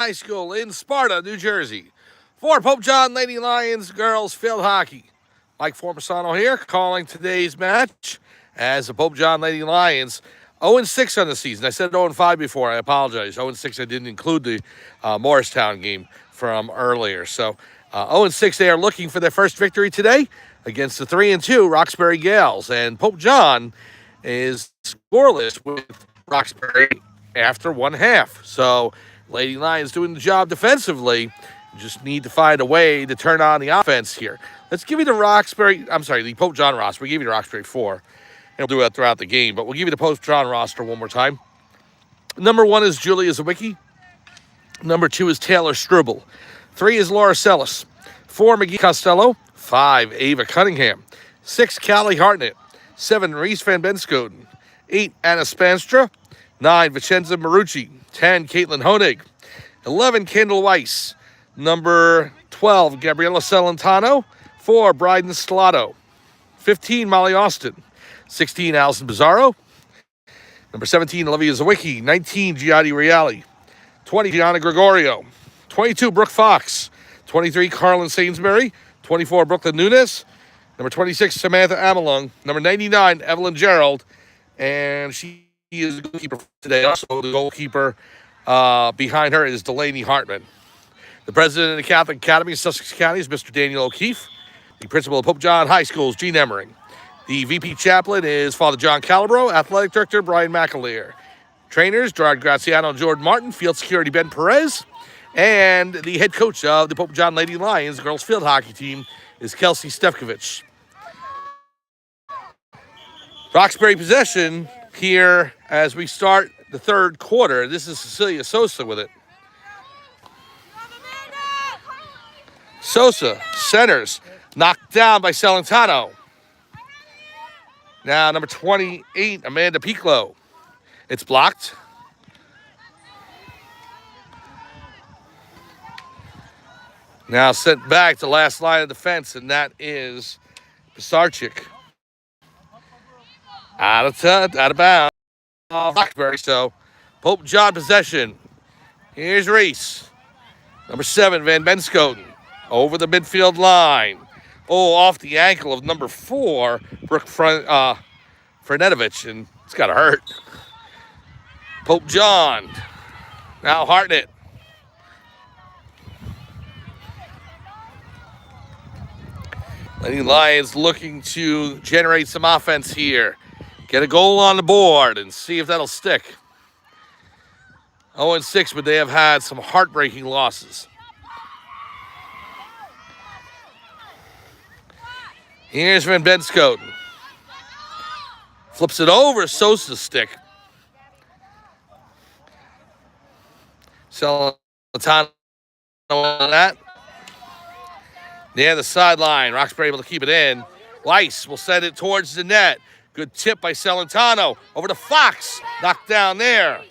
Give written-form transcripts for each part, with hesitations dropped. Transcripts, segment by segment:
High School in Sparta, New Jersey. For Pope John Lady Lions girls field hockey. Mike Formasano here, calling today's match as the Pope John Lady Lions 0-6 on the season. I said 0-5 before. I apologize. 0-6, I didn't include the Morristown game from earlier. So 0-6, they are looking for their first victory today against the 3-2 Roxbury Gaels. And Pope John is scoreless with Roxbury after one half. So Lady Lions doing the job defensively. Just need to find a way to turn on the offense here. Let's give you the the Pope John roster. We gave you the Roxbury 4. And we'll do that throughout the game, but we'll give you the Pope John roster one more time. Number 1 is Julia Zawicki. Number 2 is Taylor Struble. 3 is Laura Sellis. 4, McGee Costello. 5, Ava Cunningham. 6, Callie Hartnett. 7, Reese Van Benscoten. 8, Anna Spanstra. 9, Vicenza Marucci. 10, Caitlin Honig. 11, Kendall Weiss. Number 12, Gabriela Celentano. 4, Bryden Stellato. 15, Molly Austin. 16, Allison Bizarro. Number 17, Olivia Zawicki. 19, Giada Reali. 20, Gianna Gregorio. 22, Brooke Fox. 23, Carlin Sainsbury. 24, Brooklyn Nunes. Number 26, Samantha Amelung. Number 99, Evelyn Gerald. And she is the goalkeeper today. Also, the goalkeeper behind her is Delaney Hartman. The president of the Catholic Academy of Sussex County is Mr. Daniel O'Keefe. The principal of Pope John High School is Gene Emmering. The VP chaplain is Father John Calabro. Athletic director, Brian McAleer. Trainers, Gerard Graziano and Jordan Martin. Field security, Ben Perez. And the head coach of the Pope John Lady Lions girls field hockey team is Kelsey Stefkovich. Roxbury possession here as we start the third quarter. This is Cecilia Sosa with it. Sosa centers, knocked down by Celentano. Now number 28, Amanda Piccolo. It's blocked. Now sent back to last line of defense, and that is Pisarchik. Out of bounds. Roxbury, so Pope John possession. Here's Reese. Number 7, Van Benscoten. Over the midfield line. Oh, off the ankle of number 4, Brooke Fernetovich, and it's got to hurt. Pope John. Now Hartnett. Lady Lions looking to generate some offense here. Get a goal on the board and see if that'll stick. 0-6, but they have had some heartbreaking losses. Here's Van Benscoten. Flips it over Sosa's stick. Celentano on that. Near the sideline. Roxbury able to keep it in. Weiss will send it towards the net. Good tip by Celentano. Over to Fox. Knocked down there.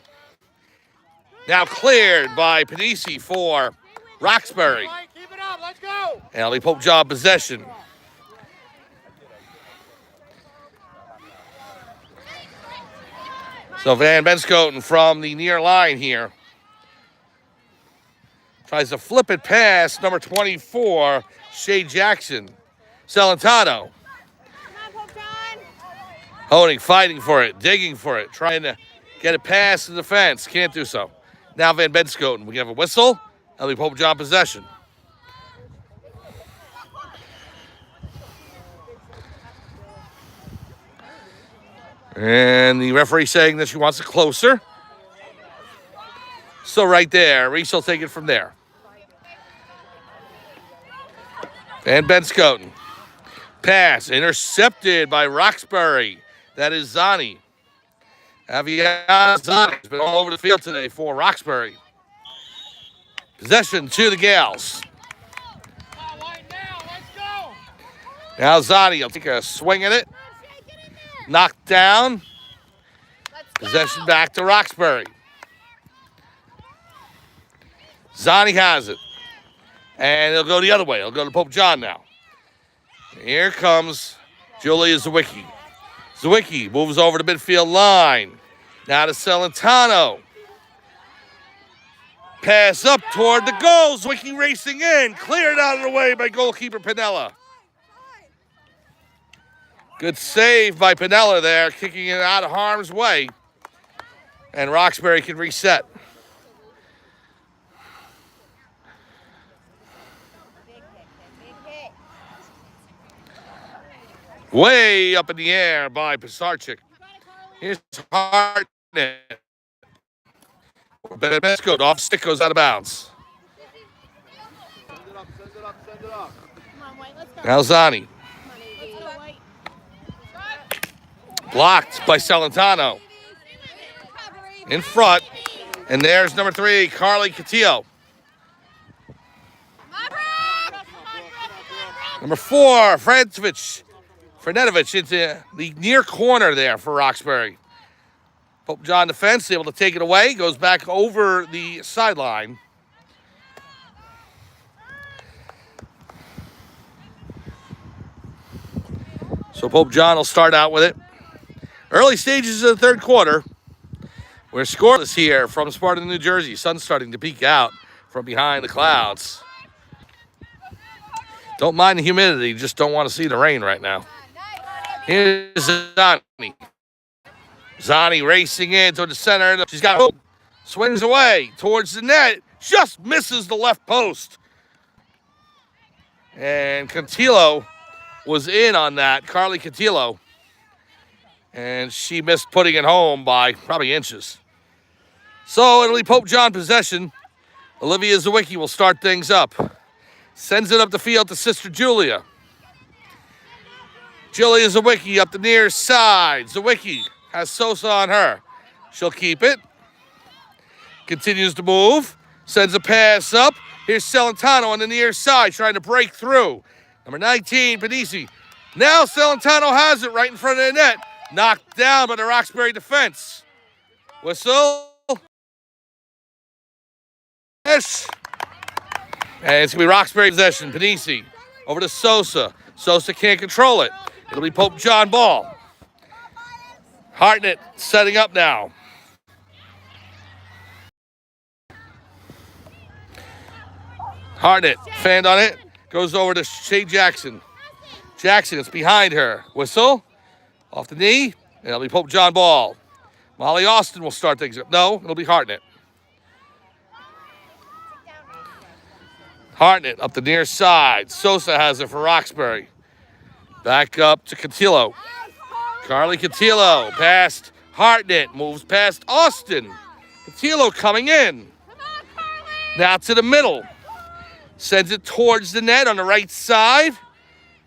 Now cleared by Panisi for Roxbury. Keep it up. Let's go. And the Pope John possession. So Van Benscoten from the near line here. Tries to flip it past number 24, Shay Jackson. Celentano. Holding, fighting for it, digging for it, trying to get it past the defense. Can't do so. Now Van Benscoten. We have a whistle. That'll be Pope John possession. And the referee saying that she wants it closer. So right there, Reese will take it from there. Van Benscoten. Pass intercepted by Roxbury. That is Zani. Aviana Zani has been all over the field today for Roxbury. Possession to the Gales. Now Zani will take a swing at it. Knocked down. Possession back to Roxbury. Zani has it. And it'll go the other way. It'll go to Pope John now. Here comes Julia Zawicki. Zawicki moves over the midfield line. Now to Celentano. Pass up toward the goal. Zwicky racing in. Cleared out of the way by goalkeeper Pinella. Good save by Pinella there, kicking it out of harm's way. And Roxbury can reset. Way up in the air by Pisarczyk. Here's Hartnett. Bedesco off stick, goes out of bounds. Now Zani. Blocked by Celentano. In front. And there's number 3, Carly Catillo. Number 4, Fernetovic into the near corner there for Roxbury. Pope John defense able to take it away. Goes back over the sideline. So Pope John will start out with it. Early stages of the third quarter. We're scoreless here from Sparta, New Jersey. Sun's starting to peek out from behind the clouds. Don't mind the humidity, just don't want to see the rain right now. Here's Zani. Zani racing in toward the center. She's got hope. Swings away towards the net. Just misses the left post. And Catillo was in on that, Carly Catillo. And she missed putting it home by probably inches. So it'll be Pope John possession. Olivia Zwicky will start things up. Sends it up the field to Sister Julia. Julia Zwicky up the near side. Zwicky has Sosa on her. She'll keep it. Continues to move. Sends a pass up. Here's Celentano on the near side trying to break through. Number 19, Panisi. Now Celentano has it right in front of the net. Knocked down by the Roxbury defense. Whistle. Yes. And it's going to be Roxbury possession. Panisi over to Sosa. Sosa can't control it. It'll be Pope John ball. Hartnett setting up now. Hartnett fanned on it. Goes over to Shay Jackson. Jackson is behind her. Whistle. Off the knee. And it'll be Pope John ball. Molly Austin will start things up. No, it'll be Hartnett. Hartnett up the near side. Sosa has it for Roxbury. Back up to Catillo. Carly Catillo past Hartnett. Moves past Austin. Catillo coming in. Now to the middle. Sends it towards the net on the right side.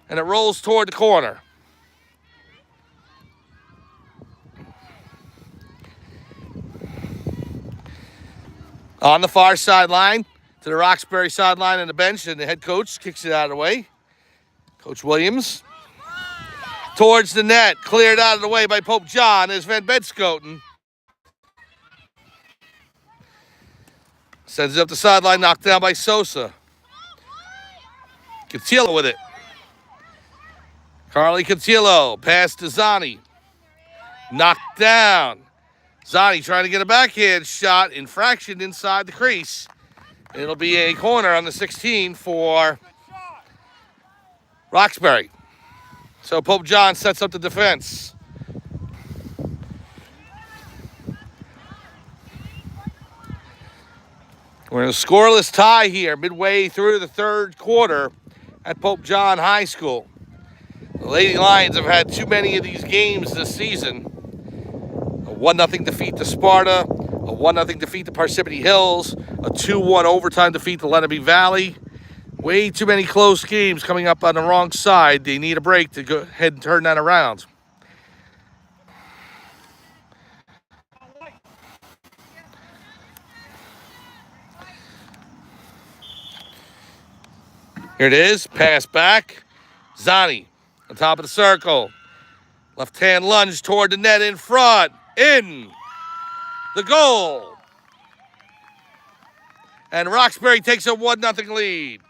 And it rolls toward the corner. On the far sideline. To the Roxbury sideline and the bench. And the head coach kicks it out of the way. Coach Williams. Towards the net. Cleared out of the way by Pope John as Van Bedskoten. Sends it up the sideline. Knocked down by Sosa. Catillo with it. Carly Catillo. Pass to Zani. Knocked down. Zani trying to get a backhand shot. Infraction inside the crease. It'll be a corner on the 16 for Roxbury. So Pope John sets up the defense. We're in a scoreless tie here midway through the third quarter at Pope John High School. The Lady Lions have had too many of these games this season. A 1-0 defeat to Sparta, a 1-0 defeat to Parsippany Hills, a 2-1 overtime defeat to Lenape Valley. Way too many close games coming up on the wrong side. They need a break to go ahead and turn that around. Here it is. Pass back. Zani on top of the circle. Left hand lunge toward the net in front. In. The goal. And Roxbury takes a 1-0 lead.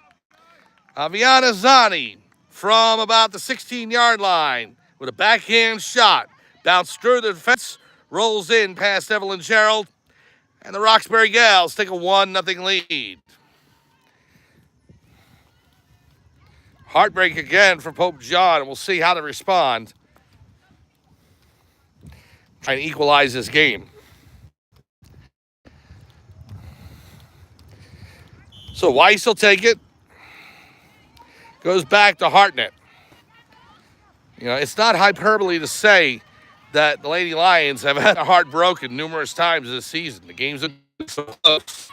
Aviana Zani from about the 16-yard line with a backhand shot. Bounced through the defense, rolls in past Evelyn Gerald, And the Roxbury Gaels take a 1-0 lead. Heartbreak again for Pope John. We'll see how to respond. Trying to equalize this game. So Weiss will take it. Goes back to Hartnett. You know, it's not hyperbole to say that the Lady Lions have had their heart broken numerous times this season. The games are so close.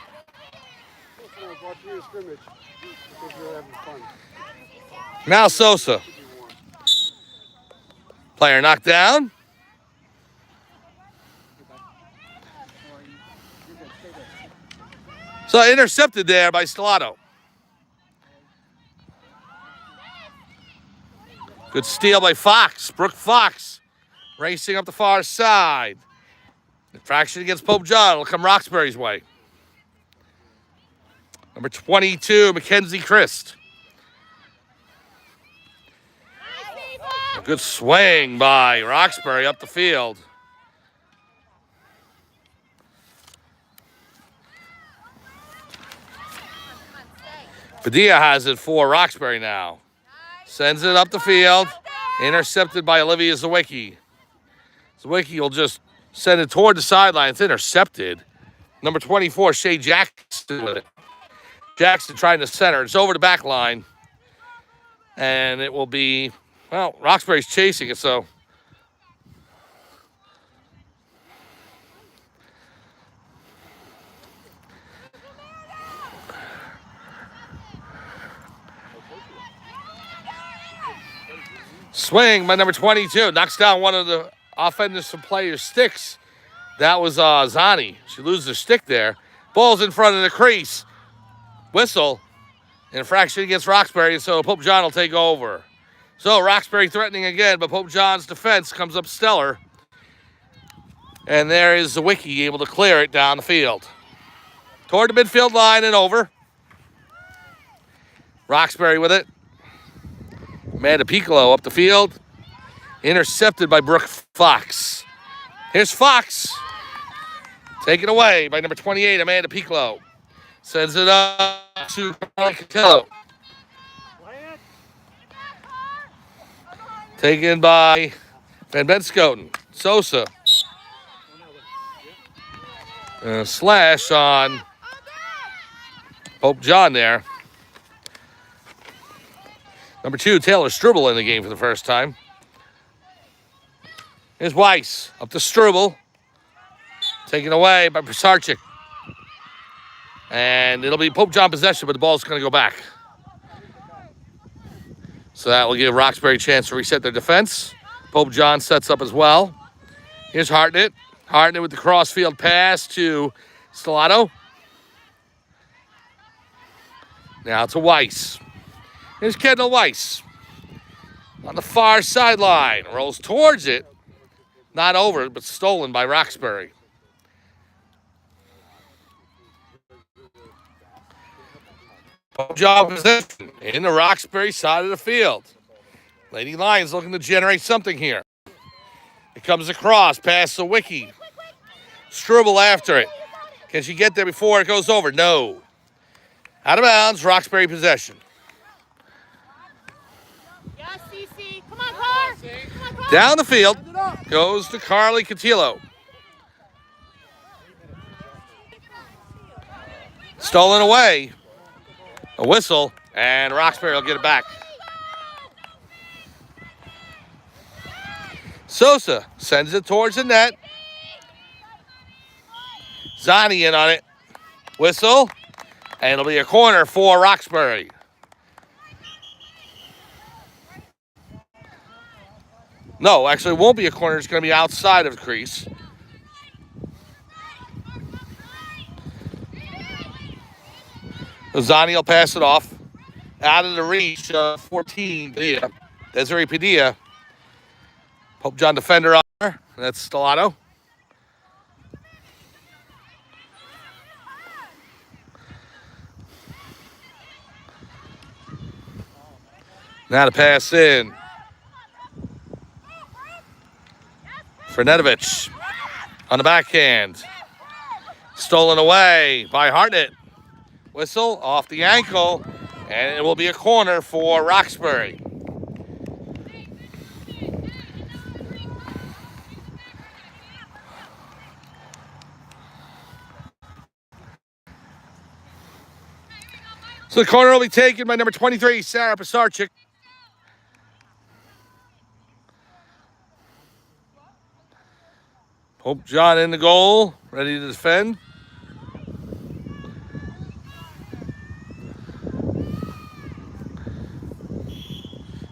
Now Sosa. Player knocked down. So intercepted there by Stellato. Good steal by Fox. Brooke Fox racing up the far side. Infraction against Pope John will come Roxbury's way. Number 22, Mackenzie Christ. A good swing by Roxbury up the field. Padilla has it for Roxbury now. Sends it up the field. Intercepted by Olivia Zawicki. Zawicki will just send it toward the sideline. It's intercepted. Number 24, Shay Jackson with it. Jackson trying to center. It's over the back line. And it will be, well, Roxbury's chasing it, so. Swing by number 22. Knocks down one of the offensive player's sticks. That was Zani. She loses her stick there. Ball's in front of the crease. Whistle. Infraction against Roxbury, so Pope John will take over. So Roxbury threatening again, but Pope John's defense comes up stellar. And there is Zawicki able to clear it down the field. Toward the midfield line and over. Roxbury with it. Amanda Piccolo up the field. Intercepted by Brooke Fox. Here's Fox. Taken away by number 28, Amanda Piccolo. Sends it up to Cotillo. Taken by Van Benscoten. Sosa. Slash on Pope John there. Number 2, Taylor Struble in the game for the first time. Here's Weiss up to Struble. Taken away by Pisarchik. And it'll be Pope John possession, but the ball's going to go back. So that will give Roxbury a chance to reset their defense. Pope John sets up as well. Here's Hartnett. Hartnett with the crossfield pass to Stellato. Now to Weiss. Here's Kendall Weiss on the far sideline. Rolls towards it. Not over, but stolen by Roxbury. Job possession in the Roxbury side of the field. Lady Lions looking to generate something here. It comes across past Zawicki. Struble after it. Can she get there before it goes over? No. Out of bounds, Roxbury possession. Down the field goes to Carly Cotillo. Stolen away. A whistle, and Roxbury will get it back. Sosa sends it towards the net. Zani in on it. Whistle, and it'll be a corner for Roxbury. No, actually, it won't be a corner. It's going to be outside of the crease. Zani will pass it off. Out of the reach of 14, Padilla. Desiree Padilla. Pope John defender on her. That's Stellato. Now to pass in. Fernedovich on the backhand. stolen away by Hartnett. Whistle off the ankle, and it will be a corner for Roxbury. So the corner will be taken by number 23, Sarah Pisarczyk. Pope John in the goal, ready to defend.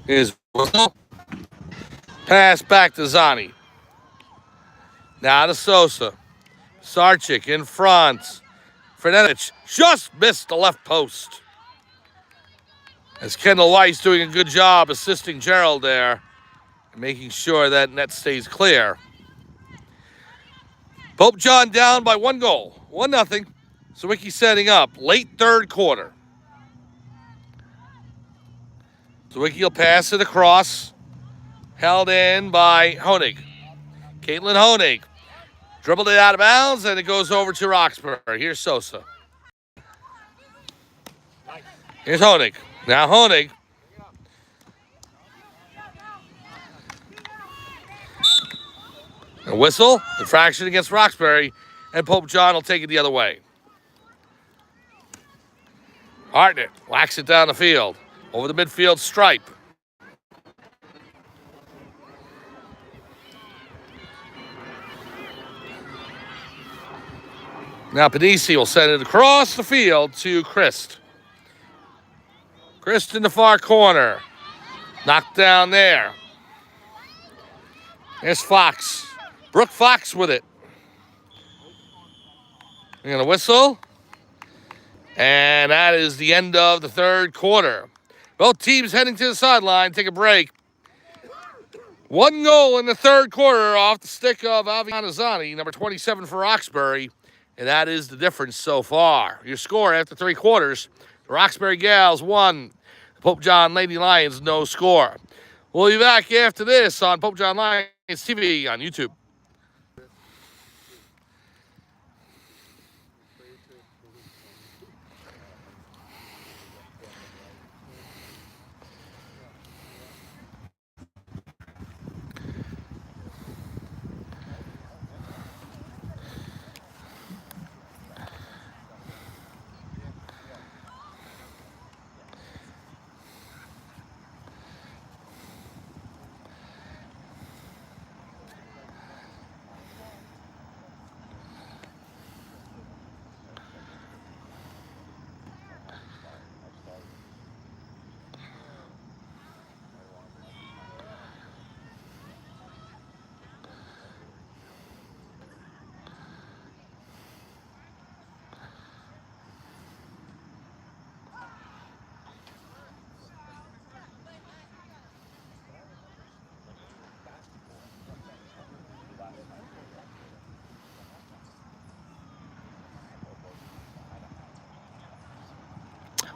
Here's Whistle. Pass back to Zani. Now to Sosa. Sarchik in front. Fredetich just missed the left post. As Kendall Weiss doing a good job assisting Gerald there and making sure that net stays clear. Pope John down by 1 goal. 1-0. Sawicki setting up. Late third quarter. Sawicki will pass it across. Held in by Honig. Caitlin Honig. Dribbled it out of bounds, and it goes over to Roxbury. Here's Sosa. Here's Honig. Now Honig. A whistle. Infraction against Roxbury. And Pope John will take it the other way. Hartnett whacks it down the field. Over the midfield stripe. Now Panisi will send it across the field to Christ. Christ in the far corner. Knocked down there. There's Fox. Brooke Fox with it. We're going to whistle. And that is the end of the third quarter. Both teams heading to the sideline. Take a break. 1 goal in the third quarter off the stick of Aviana Zani, number 27 for Roxbury. And that is the difference so far. Your score after 3 quarters, the Roxbury Gaels 1, the Pope John Lady Lions no score. We'll be back after this on Pope John Lions TV on YouTube.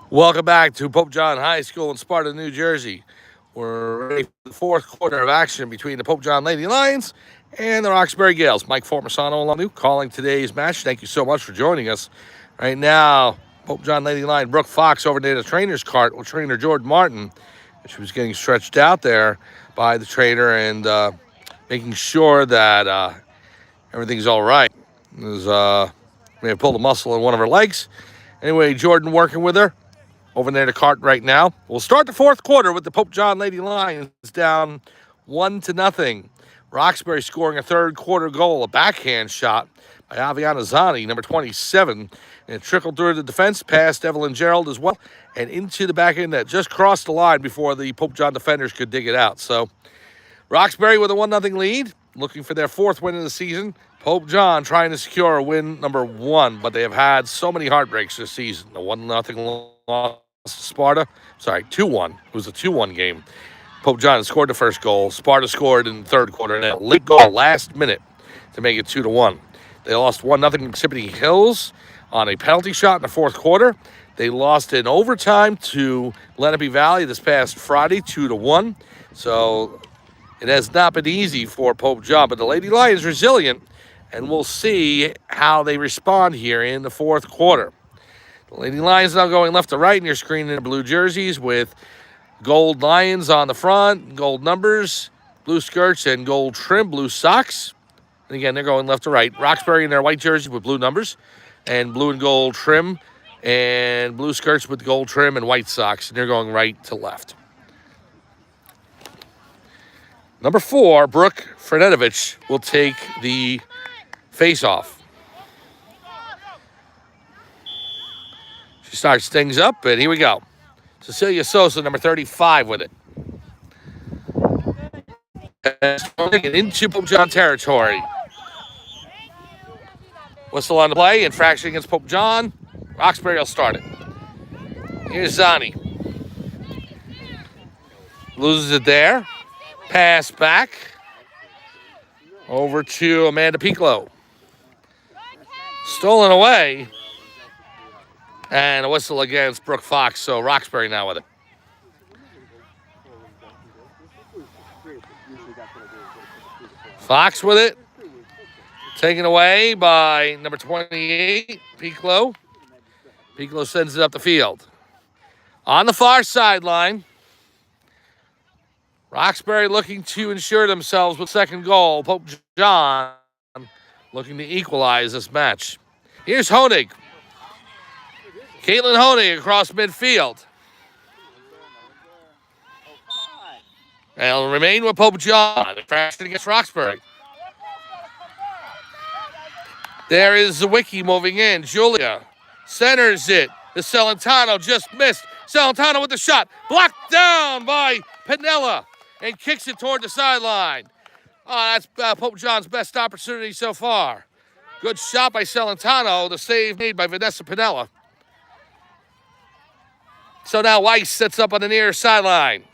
Welcome back to Pope John High School in Sparta, New Jersey. We're ready for the fourth quarter of action between the Pope John Lady Lions and the Roxbury Gaels. Mike Formasano along calling today's match. Thank you so much for joining us. Right now, Pope John Lady Lion, Brooke Fox over near the trainer's cart with trainer Jordan Martin. She was getting stretched out there by the trainer and making sure that everything's all right. May have pulled a muscle in one of her legs. Anyway, Jordan working with her over near the cart right now. We'll start the fourth quarter with the Pope John Lady Lions down 1-0. Roxbury scoring a third quarter goal, a backhand shot by Aviana Zani, number 27. And it trickled through the defense, past Evelyn Gerald as well, and into the back end that just crossed the line before the Pope John defenders could dig it out. So Roxbury with a 1-0 lead, looking for their fourth win of the season. Pope John trying to secure a win number 1, but they have had so many heartbreaks this season. The 1-0 loss to Sparta. Sorry, 2-1. It was a 2-1 game. Pope John scored the first goal. Sparta scored in the third quarter, and a late goal last minute to make it 2-1. They lost 1-0 to Mississippi Hills on a penalty shot in the fourth quarter. They lost in overtime to Lenape Valley this past Friday, 2-1. So it has not been easy for Pope John, but the Lady Lions resilient and we'll see how they respond here in the fourth quarter. The Lady Lions now going left to right in your screen in blue jerseys with gold lions on the front, gold numbers, blue skirts, and gold trim, blue socks. And again, they're going left to right. Roxbury in their white jerseys with blue numbers and blue and gold trim, and blue skirts with gold trim and white socks. And they're going right to left. Number 4, Brooke Fredetovich will take the face-off. She starts things up, and here we go. Cecilia Sosa, number 35, with it. Into Pope John territory. Whistle on the play. Infraction against Pope John. Roxbury will start it. Here's Zani. Loses it there. Pass back. Over to Amanda Piccolo. Stolen away. And a whistle against Brooke Fox. So Roxbury now with it. Fox with it. Taken away by number 28, Piccolo. Piccolo sends it up the field. On the far sideline, Roxbury looking to ensure themselves with second goal. Pope John looking to equalize this match. Here's Honig. Caitlin Honig across midfield. And it'll remain with Pope John. Infraction against Roxbury. There is Zawicki moving in. Julia centers it. The Celentano just missed. Celentano with the shot. Blocked down by Pinella. And kicks it toward the sideline. Oh, that's Pope John's best opportunity so far. Good shot by Celentano. The save made by Vanessa Pinella. So now Weiss sets up on the near sideline.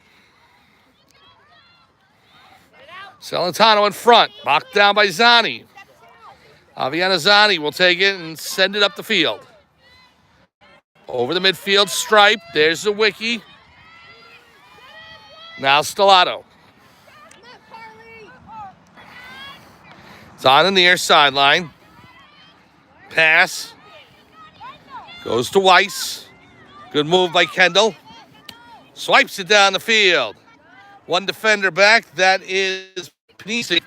Celentano in front. Knocked down by Zani. Aviana Zani will take it and send it up the field. Over the midfield stripe. There's the wiki. Now Stellato. It's on the near sideline. Pass. Goes to Weiss. Good move by Kendall. Swipes it down the field. One defender back. That is Panisi.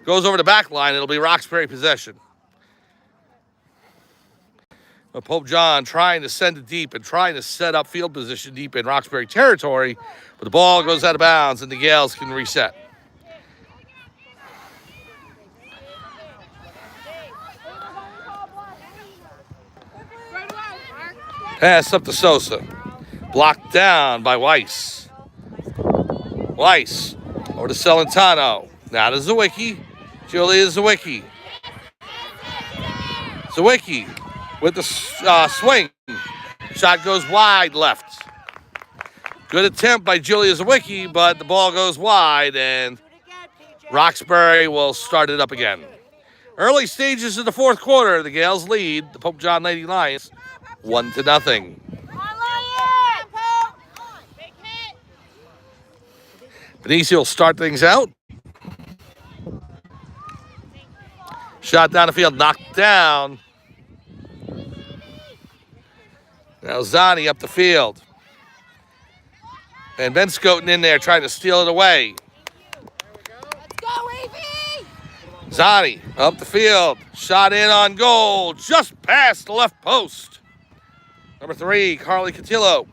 Goes over the back line. It'll be Roxbury possession. But Pope John trying to send it deep and trying to set up field position deep in Roxbury territory. But the ball goes out of bounds and the Gaels can reset. Pass up to Sosa. Blocked down by Weiss. Weiss over to Celentano. Now to Zawicki. Julia Zawicki. Zawicki with the swing. Shot goes wide left. Good attempt by Julia Zawicki, but the ball goes wide, and Roxbury will start it up again. Early stages of the fourth quarter, the Gaels lead the Pope John Lady Lions 1-0. Benicio will start things out. Shot down the field, knocked down. Now Zani up the field. And Ben Scoten in there trying to steal it away. Let's go, Evie! Zani up the field. Shot in on goal. Just past the left post. Number 3, Carly Cotillo.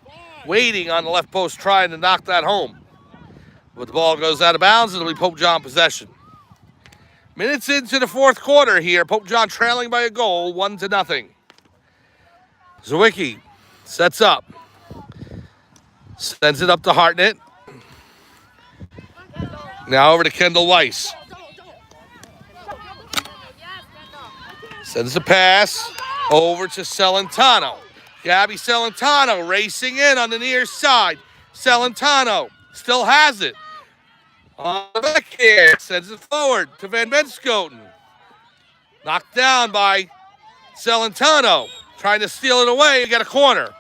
Waiting on the left post trying to knock that home. But the ball goes out of bounds. It'll be Pope John possession. Minutes into the fourth quarter here. Pope John trailing by a goal, 1-0. Zawicki sets up. Sends it up to Hartnett. Now over to Kendall Weiss. Sends the pass over to Celentano. Gabby Celentano racing in on the near side. Celentano still has it. On the back here, sends it forward to Van Benscoten. Knocked down by Celentano. Trying to steal it away and get a corner.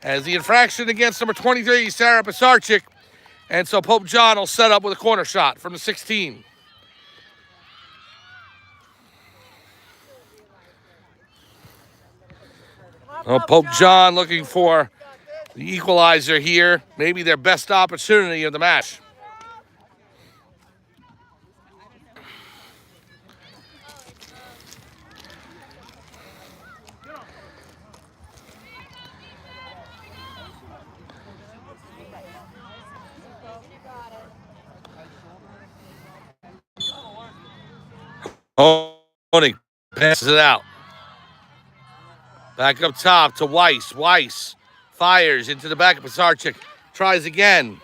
As the infraction against number 23, Sarah Pisarchik. And so Pope John will set up with a corner shot from the 16. Well, Pope John looking for the equalizer here. Maybe their best opportunity of the match. Honing passes it out. Back up top to Weiss. Weiss fires into the back of Pisarcik. Tries again.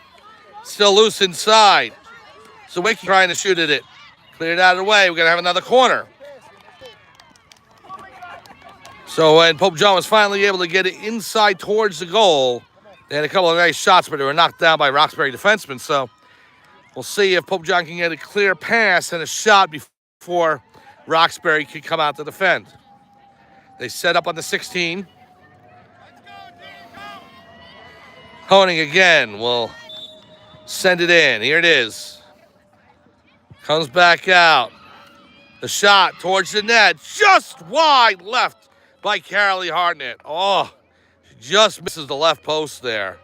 Still loose inside. Sawicki trying to shoot at it. Cleared out of the way. We're going to have another corner. So when Pope John was finally able to get it inside towards the goal, they had a couple of nice shots, but they were knocked down by Roxbury defensemen. So we'll see if Pope John can get a clear pass and a shot before Roxbury can come out to defend. They set up on the 16. Honing again will send it in. Here it is. Comes back out. The shot towards the net. Just wide left by Carolee Hartnett. Oh, she just misses the left post there.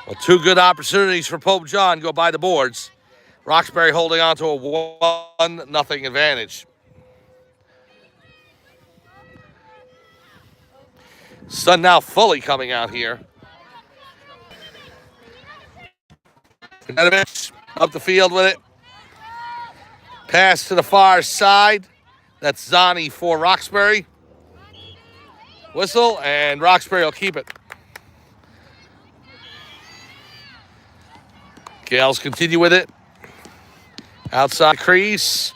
Well, two good opportunities for Pope John go by the boards. Roxbury holding on to a 1-0 advantage. Sun now fully coming out here. Fernandovich up the field with it. Pass to the far side. That's Zani for Roxbury. Whistle, and Roxbury will keep it. Gaels continue with it. Outside crease.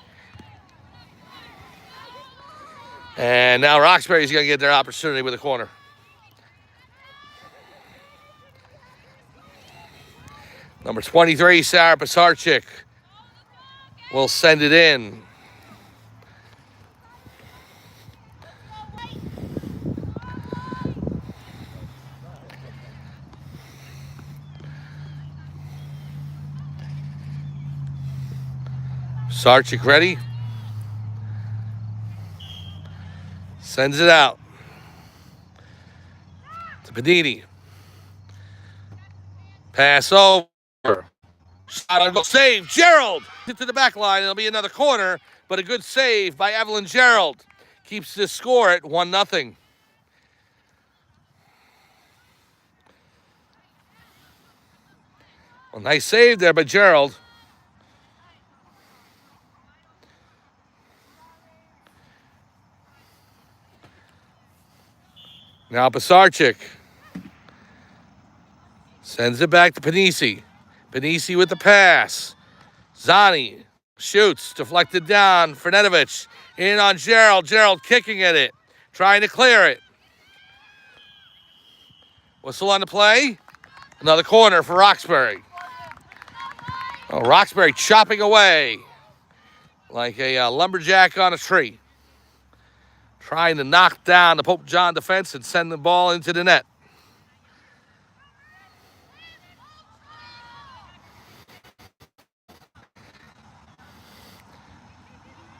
And now Roxbury's going to get their opportunity with a corner. Number 23, Sarah Pisarcik will send it in. Pisarcik ready. Sends it out to Panini. Pass over. Shot on goal. Save. Gerald into the back line. It'll be another corner, but a good save by Evelyn Gerald. Keeps the score at 1-0. Well, nice save there by Gerald. Now Pisarcik sends it back to Panisi. Panisi with the pass. Zani shoots, deflected down. Fernandovich in on Gerald. Gerald kicking at it, trying to clear it. Whistle on the play. Another corner for Roxbury. Oh, Roxbury chopping away like a lumberjack on a tree, trying to knock down the Pope John defense and send the ball into the net.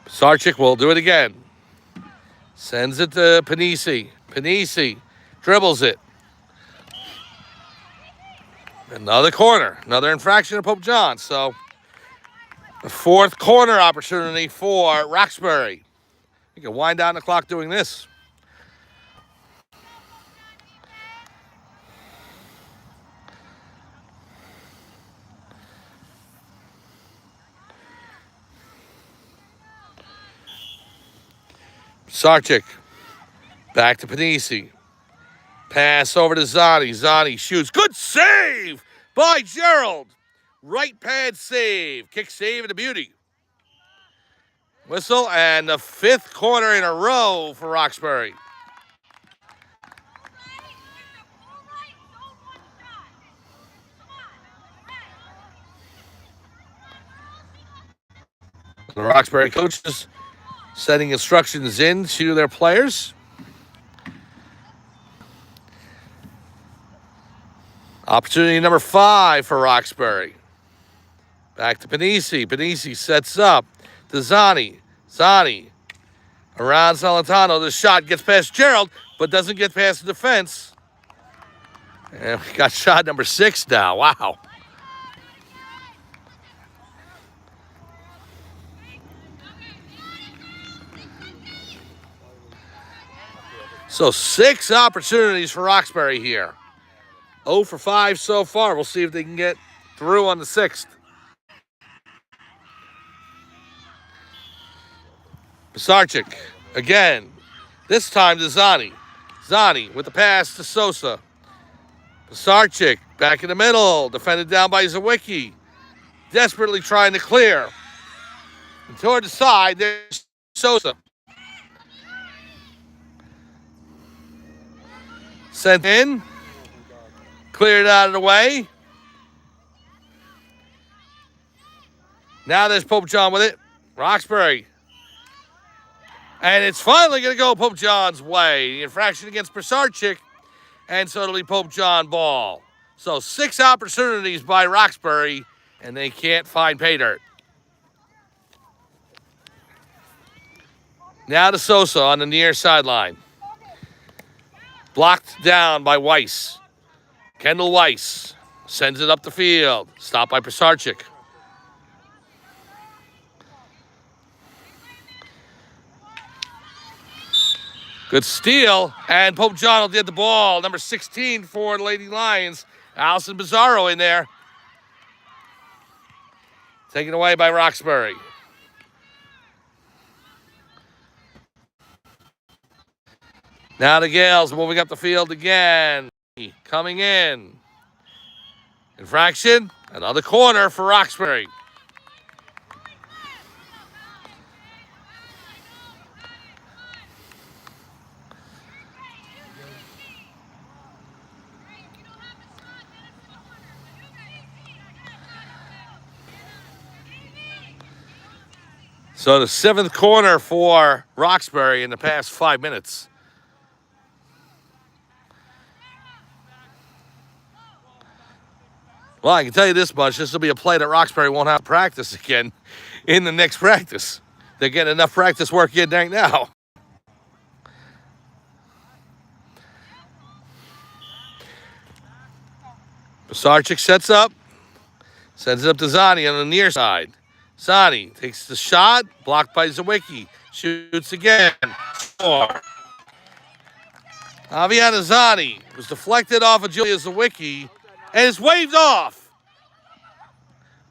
Pisarcik will do it again. Sends it to Panisi. Panisi dribbles it. Another corner. Another infraction of Pope John. So the fourth corner opportunity for Roxbury. You can wind down the clock doing this. Pisarcik back to Panisi. Pass over to Zani. Zani shoots. Good save by Gerald. Right pad save. Kick save and a beauty. Whistle, and the fifth corner in a row for Roxbury. The Roxbury coaches setting instructions in to their players. Opportunity number 5 for Roxbury. Back to Panisi. Panisi sets up to Zani. Zani Around Salentano, the shot gets past Gerald, but doesn't get past the defense. And we got shot number 6 now. Wow. So 6 opportunities for Roxbury here. 0 for 5 so far. We'll see if they can get through on the 6th. Pisarcik again. This time to Zani. Zani with the pass to Sosa. Pisarcik back in the middle. Defended down by Zawicki. Desperately trying to clear. And toward the side, there's Sosa. Sent in. Cleared out of the way. Now there's Pope John with it. Roxbury. And it's finally going to go Pope John's way. The infraction against Pisarcik. And so it'll be Pope John ball. So 6 opportunities by Roxbury. And they can't find pay dirt. Now to Sosa on the near sideline. Blocked down by Weiss. Kendall Weiss sends it up the field. Stopped by Pisarcik. Good steal. And Pope John will get the ball. Number 16 for the Lady Lions. Allison Bizarro in there. Taken away by Roxbury. Now the Gaels moving up the field again. Coming in. Infraction. Another corner for Roxbury. So the 7th corner for Roxbury in the past 5 minutes. Well, I can tell you this much. This will be a play that Roxbury won't have to practice again in the next practice. They're getting enough practice work in right now. Pisarcik sets up. Sends it up to Zani on the near side. Zani takes the shot. Blocked by Zawicki. Shoots again. Score. Aviana Zani was deflected off of Julia Zawicki. And it's waved off.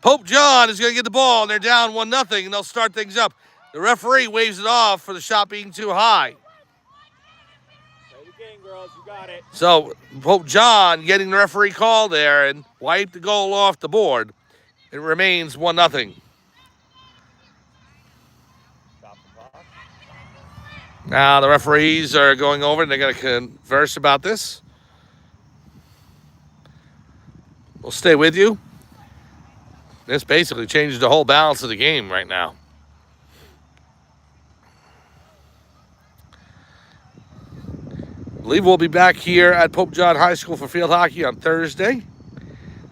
Pope John is going to get the ball, and they're down 1-0, and they'll start things up. The referee waves it off for the shot being too high. Play the game, girls. You got it. So Pope John getting the referee call there and wiped the goal off the board. It remains 1-0. Stop the clock. Now the referees are going over, and they're going to converse about this. We'll stay with you. This basically changes the whole balance of the game right now. I believe we'll be back here at Pope John High School for field hockey on Thursday.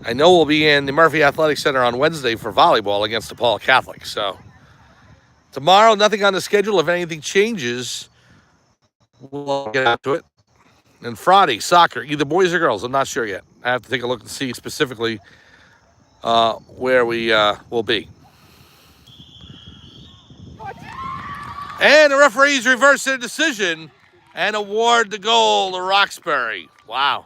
I know we'll be in the Murphy Athletic Center on Wednesday for volleyball against DePaul Catholic. So tomorrow, nothing on the schedule. If anything changes, we'll get out to it. And Friday, soccer, either boys or girls. I'm not sure yet. I have to take a look and see specifically where we will be. And the referees reverse their decision and award the goal to Roxbury. Wow.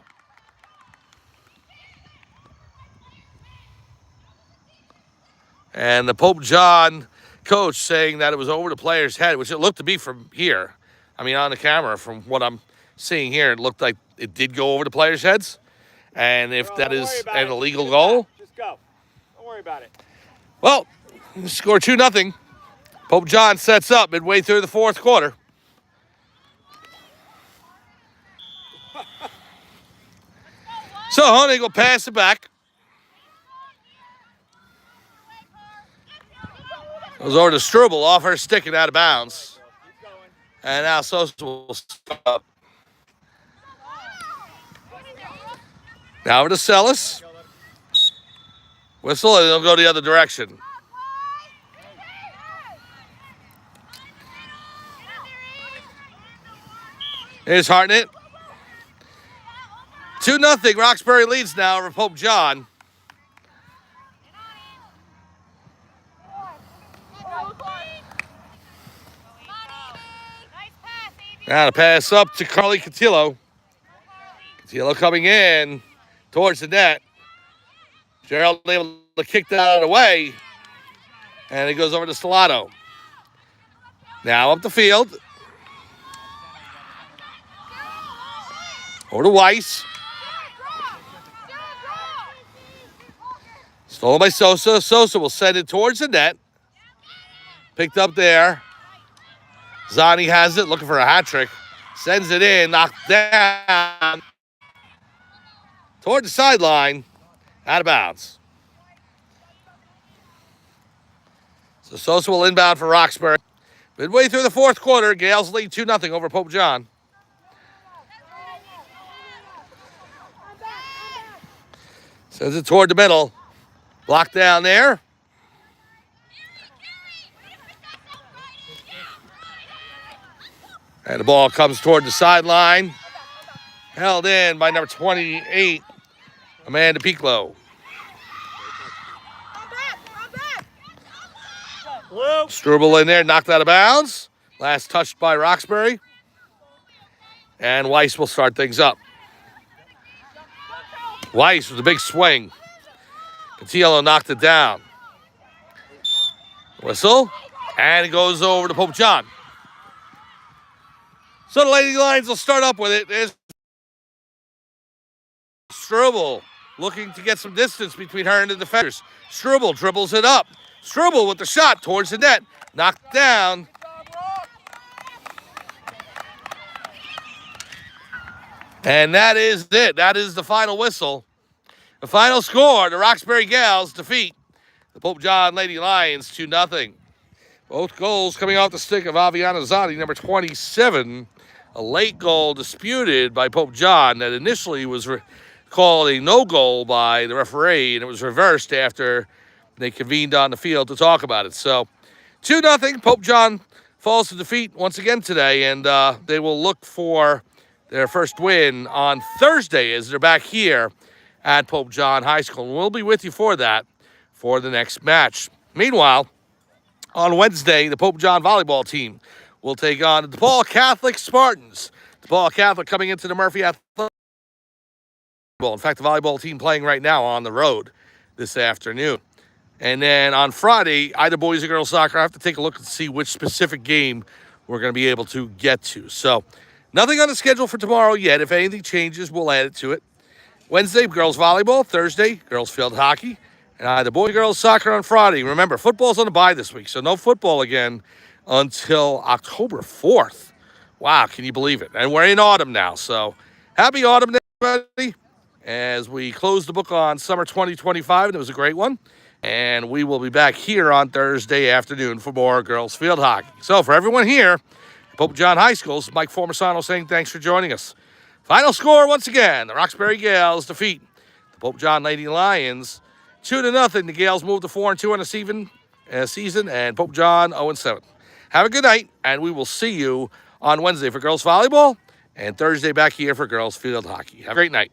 And the Pope John coach saying that it was over the player's head, which it looked to be from here. I mean, on the camera, from what I'm seeing here, it looked like it did go over the players' heads. And if that is an illegal goal, Just go. Don't worry about it. well, score 2-0. Pope John sets up midway through the 4th quarter. So Honig will pass it back. Goes over to Struble off her stick and out of bounds. Keep going. And now Sosa will stop up. Now over to Celis. Whistle, and they'll go the other direction. Here's Hartnett. 2-0. Roxbury leads now over Pope John. Now to pass up to Carly Cotillo. Cotillo coming in towards the net. Gerald able to kick that out of the way. And it goes over to Stellato. Now up the field. Over to Weiss. Stolen by Sosa. Sosa will send it towards the net. Picked up there. Zani has it, looking for a hat trick. Sends it in, knocked down. Toward the sideline. Out of bounds. So Sosa will inbound for Roxbury. Midway through the fourth quarter, Gaels lead 2-0 over Pope John. Sends it toward the middle. Blocked down there. And the ball comes toward the sideline. Held in by number 28, Amanda Piccolo. Struble in there, knocked out of bounds. Last touched by Roxbury. And Weiss will start things up. Weiss with a big swing. Cotillo knocked it down. Whistle. And it goes over to Pope John. So the Lady Lions will start up with it. There's Struble looking to get some distance between her and the defenders. Struble dribbles it up. Struble with the shot towards the net. Knocked down. And that is it. That is the final whistle. The final score, the Roxbury Gaels defeat the Pope John Lady Lions 2-0. Both goals coming off the stick of Aviana Zani, number 27. A late goal disputed by Pope John that initially was called a no-goal by the referee, and it was reversed after they convened on the field to talk about it. So 2-0. Pope John falls to defeat once again today, and they will look for their first win on Thursday as they're back here at Pope John High School. And we'll be with you for that for the next match. Meanwhile, on Wednesday, the Pope John volleyball team will take on the DePaul Catholic Spartans. DePaul Catholic coming into the Murphy Athletic. In fact, the volleyball team playing right now on the road this afternoon. And then on Friday, either boys or girls soccer. I have to take a look and see which specific game we're going to be able to get to. So nothing on the schedule for tomorrow yet. If anything changes, we'll add it to it. Wednesday, girls volleyball. Thursday, girls field hockey. And either boys or girls soccer on Friday. Remember, football's on the bye this week, so no football again until October 4th. Wow, can you believe it? And we're in autumn now, so happy autumn, everybody, as we close the book on summer 2025, and it was a great one. And we will be back here on Thursday afternoon for more girls field hockey. So for everyone here at Pope John High School, this is Mike Formasano saying thanks for joining us. Final score, once again, the Roxbury Gaels defeat the Pope John Lady Lions 2-0. The Gaels move to 4-2 on the season, and Pope John 0-7. Have a good night, and we will see you on Wednesday for girls volleyball and Thursday back here for girls field hockey. Have a great night.